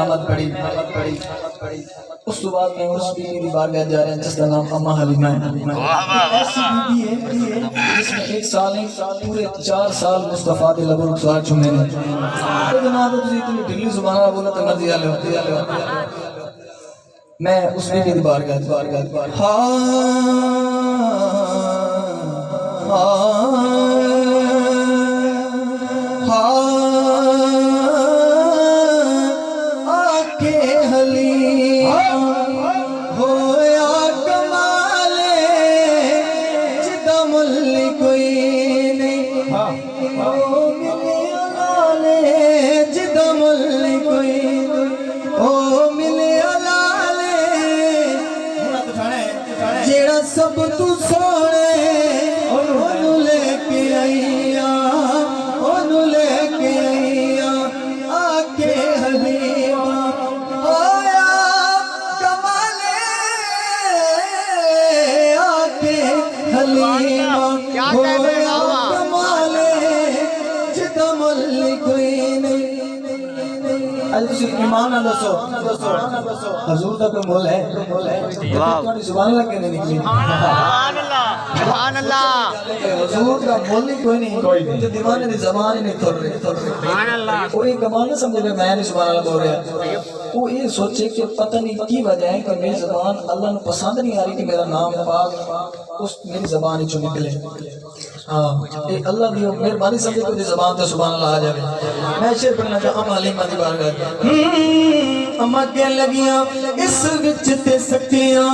آمد پڑی اس تو بعد میں اس بیوی کی بارگاہ جا رہے ہیں جس کا نام اما حلیمہ ہے۔ ایسی بیوی ہے جس میں 1 سال پورے 4 سال مصطفیٰ دے لبو رخسار چھومے نے۔ تو جناب تسی اتنی ڈھلی زبان اللہ بولا تو مرضی آلے ہوتے میں اس بیوی کی بارگاہ سب تو سونے انہوں لے کے آئیا آکے حلیمہ ہویا کمالے آکے حلیمہ ہویا کمالے جدہ ملی کوئی نہیں۔ ایمان نہ دسو حضور دا کوئی مول ہے تھوڑی زبان لگے نہیں نکلی سبحان اللہ حضور دا مول نہیں کوئی نہیں جو دیوانے دی زبان ہی نہیں تھوڑ رہے وہ ایک کمال نہ سمجھے میں نہیں سبحان اللہ بول رہا وہ یہ سوچے کہ پتہ نہیں کی وجہ ہے کہ میری زبان اللہ نے پسند نہیں آ رہی کہ میرا نام پاک اس میری زبان ہی چو نکلے۔ ہاں اللہ دی مہربانی سمجھے کہ زبان تو سبحان اللہ آ جائے۔ میں شعر پڑھنا چاہتا ہوں حلیمہ دی بارگاہ اما کہ لگیاں اس وچ تے سکیاں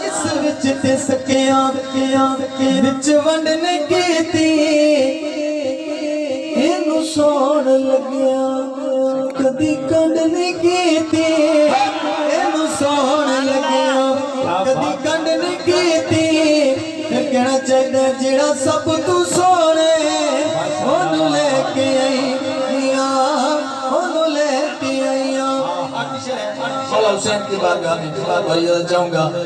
اس وچ تے سکیاں وچ ونڈنے کیتی اینو سوڑ لگیا کدی کنڈنے کیتی اینو سوڑ لگیا کدی کنڈنے کیتی پھر کہنا چاہتا ہے جیڑا سب تو سوڑے انہوں لے کے آئیاں مولا حسین کی بارگاہ میں جاؤں گا۔